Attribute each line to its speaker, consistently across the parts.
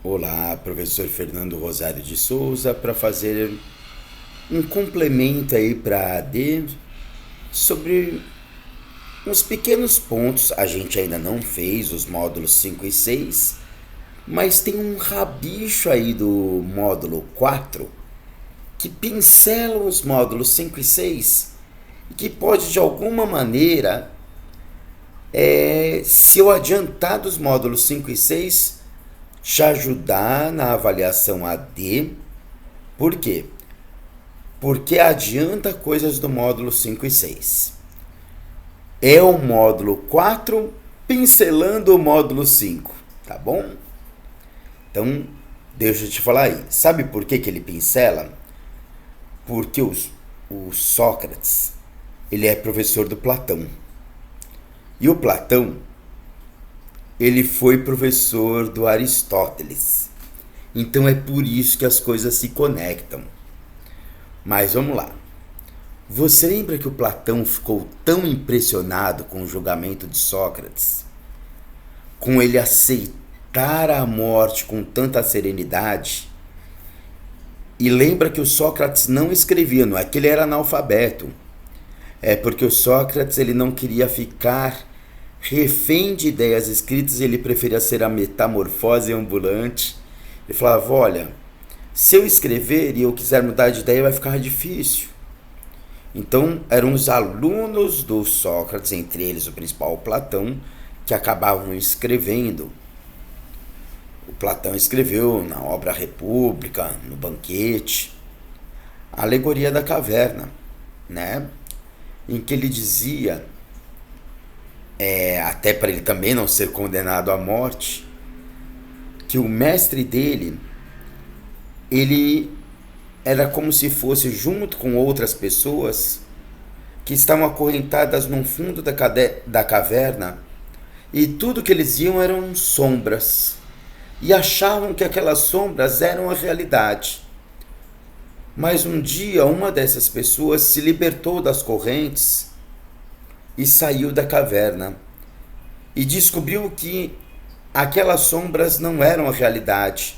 Speaker 1: Olá, professor Fernando Rosário de Souza, para fazer um complemento aí para a AD sobre uns pequenos pontos. A gente ainda não fez os módulos 5 e 6, mas tem um rabicho aí do módulo 4 que pincela os módulos 5 e 6 e que pode de alguma maneira, se eu adiantar dos módulos 5 e 6, te ajudar na avaliação AD. Por quê? Porque adianta coisas do módulo 5 e 6. É o módulo 4 pincelando o módulo 5, tá bom? Então, deixa eu te falar aí. Sabe por que ele pincela? Porque o Sócrates, ele é professor do Platão. E o Platão, ele foi professor do Aristóteles. Então é por isso que as coisas se conectam. Mas vamos lá. Você lembra que o Platão ficou tão impressionado com o julgamento de Sócrates, com ele aceitar a morte com tanta serenidade? E lembra que o Sócrates não escrevia, não é que ele era analfabeto. É porque o Sócrates ele não queria ficar refém de ideias escritas, ele preferia ser a metamorfose ambulante. Ele falava, olha, se eu escrever e eu quiser mudar de ideia vai ficar difícil. Então eram os alunos do Sócrates, entre eles o principal Platão, que acabavam escrevendo. O Platão escreveu na obra República, no Banquete, a alegoria da caverna, né? Em que ele dizia, até para ele também não ser condenado à morte, que o mestre dele, ele era como se fosse junto com outras pessoas que estavam acorrentadas no fundo da caverna, e tudo que eles viam eram sombras e achavam que aquelas sombras eram a realidade. Mas um dia uma dessas pessoas se libertou das correntes e saiu da caverna e descobriu que aquelas sombras não eram a realidade,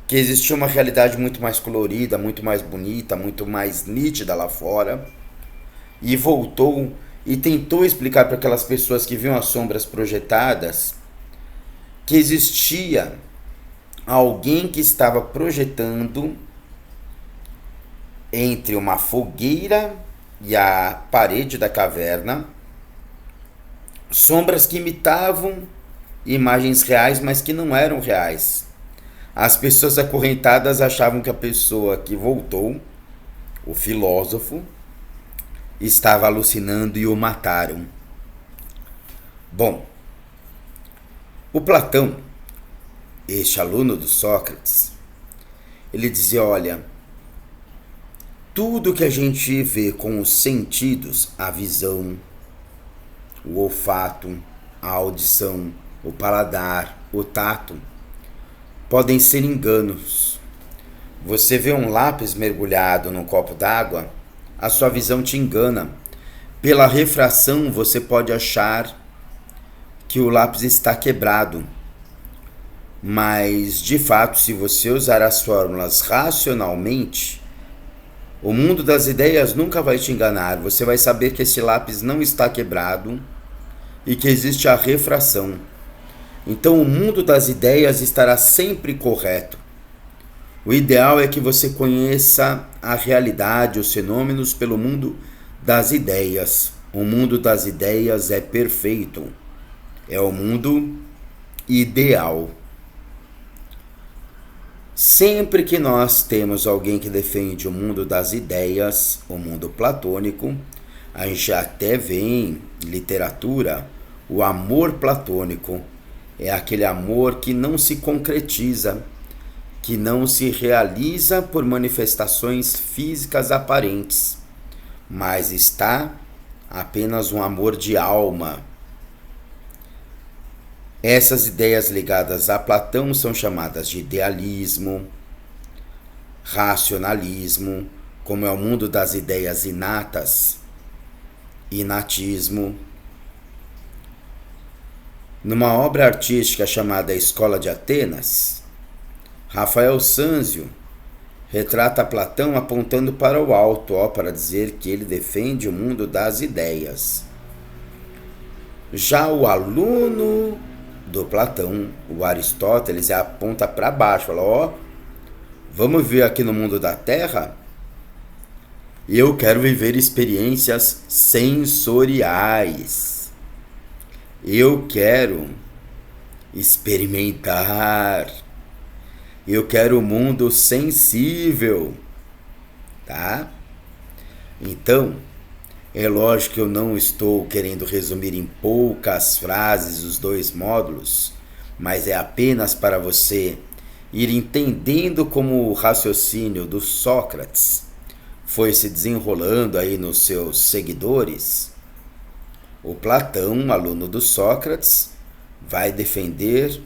Speaker 1: que existia uma realidade muito mais colorida, muito mais bonita, muito mais nítida lá fora, e voltou e tentou explicar para aquelas pessoas que viam as sombras projetadas que existia alguém que estava projetando entre uma fogueira e a parede da caverna sombras que imitavam imagens reais, mas que não eram reais. As pessoas acorrentadas achavam que a pessoa que voltou, o filósofo, estava alucinando e o mataram. Bom, o Platão, este aluno do Sócrates, ele dizia, olha, tudo que a gente vê com os sentidos, a visão, o olfato, a audição, o paladar, o tato, podem ser enganos. Você vê um lápis mergulhado num copo d'água, a sua visão te engana. Pela refração, você pode achar que o lápis está quebrado. Mas, de fato, se você usar as fórmulas racionalmente, o mundo das ideias nunca vai te enganar. Você vai saber que esse lápis não está quebrado e que existe a refração. Então o mundo das ideias estará sempre correto. O ideal é que você conheça a realidade, os fenômenos pelo mundo das ideias. O mundo das ideias é perfeito. É o mundo ideal. Sempre que nós temos alguém que defende o mundo das ideias, o mundo platônico, a gente até vê em literatura o amor platônico. É aquele amor que não se concretiza, que não se realiza por manifestações físicas aparentes, mas está apenas um amor de alma. Essas ideias ligadas a Platão são chamadas de idealismo, racionalismo, como é o mundo das ideias inatas, inatismo. Numa obra artística chamada Escola de Atenas, Rafael Sanzio retrata Platão apontando para o alto, para dizer que ele defende o mundo das ideias. Já o aluno do Platão, o Aristóteles, aponta para baixo, fala, vamos viver aqui no mundo da Terra? Eu quero viver experiências sensoriais. Eu quero experimentar. Eu quero o mundo sensível, tá? Então, é lógico que eu não estou querendo resumir em poucas frases os dois módulos, mas é apenas para você ir entendendo como o raciocínio do Sócrates foi se desenrolando aí nos seus seguidores. O Platão, aluno do Sócrates, vai defender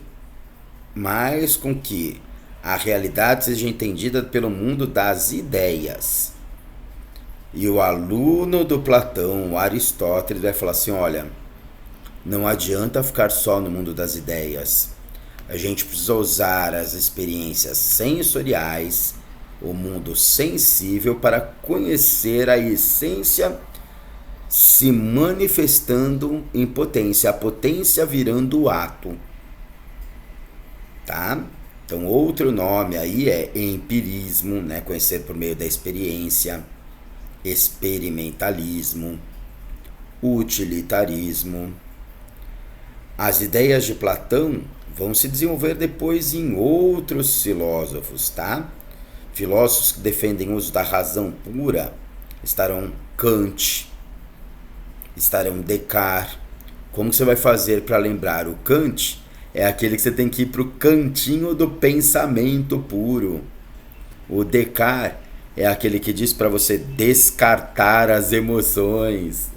Speaker 1: mais com que a realidade seja entendida pelo mundo das ideias. E o aluno do Platão, Aristóteles, vai falar assim, olha, não adianta ficar só no mundo das ideias. A gente precisa usar as experiências sensoriais, o mundo sensível, para conhecer a essência se manifestando em potência, a potência virando o ato. Tá? Então, outro nome aí é empirismo, né? Conhecer por meio da experiência, experimentalismo, utilitarismo. As ideias de Platão vão se desenvolver depois em outros filósofos, tá? Filósofos que defendem o uso da razão pura estarão Kant, estarão Descartes. Como você vai fazer para lembrar o Kant? É aquele que você tem que ir para o cantinho do pensamento puro. O Descartes é aquele que diz para você descartar as emoções.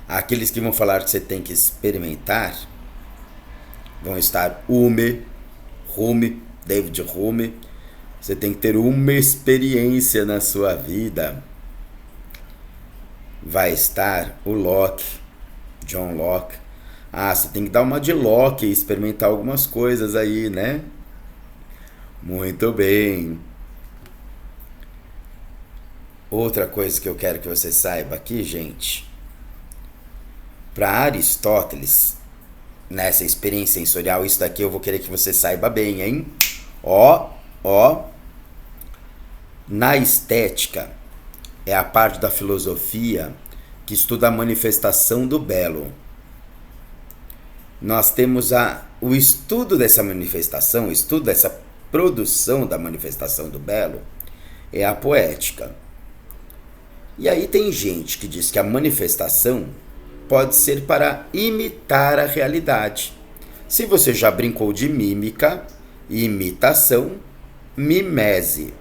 Speaker 1: Aqueles que vão falar que você tem que experimentar vão estar David Hume. Você tem que ter uma experiência na sua vida. Vai estar o Locke, John Locke. Você tem que dar uma de Locke e experimentar algumas coisas aí, né? Muito bem. Outra coisa que eu quero que você saiba aqui, gente. Para Aristóteles, nessa experiência sensorial, isso daqui eu vou querer que você saiba bem, hein? Na estética, é a parte da filosofia que estuda a manifestação do belo. Nós temos o estudo dessa manifestação, o estudo dessa produção da manifestação do belo, é a poética. E aí tem gente que diz que a manifestação pode ser para imitar a realidade. Se você já brincou de mímica, imitação, mimese.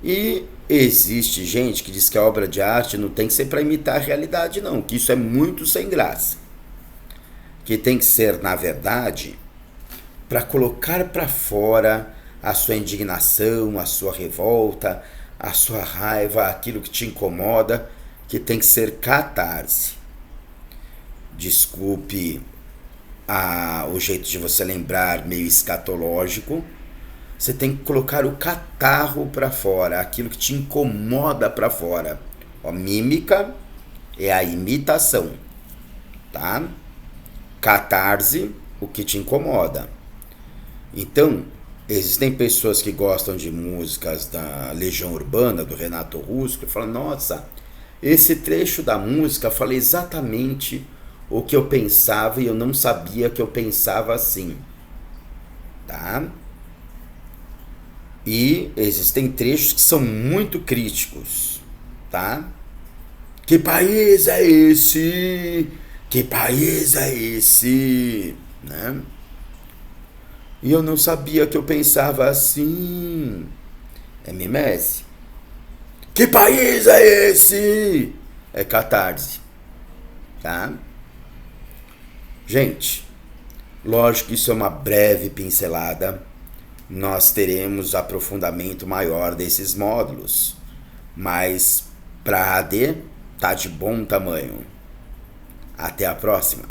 Speaker 1: E existe gente que diz que a obra de arte não tem que ser para imitar a realidade, não, que isso é muito sem graça. Que tem que ser, na verdade, para colocar para fora a sua indignação, a sua revolta, a sua raiva, aquilo que te incomoda, que tem que ser catarse. Desculpe o jeito de você lembrar meio escatológico. Você tem que colocar o catarro para fora, aquilo que te incomoda para fora. Mímica é a imitação, tá? Catarse, o que te incomoda. Então, existem pessoas que gostam de músicas da Legião Urbana, do Renato Russo, que falam, nossa, esse trecho da música fala exatamente o que eu pensava e eu não sabia que eu pensava assim. Tá? E existem trechos que são muito críticos. Tá? Que país é esse? Que país é esse? Né? E eu não sabia que eu pensava assim. É mimese. Que país é esse? É catarse. Tá? Gente, lógico que isso é uma breve pincelada. Nós teremos aprofundamento maior desses módulos. Mas para AD tá de bom tamanho. Até a próxima.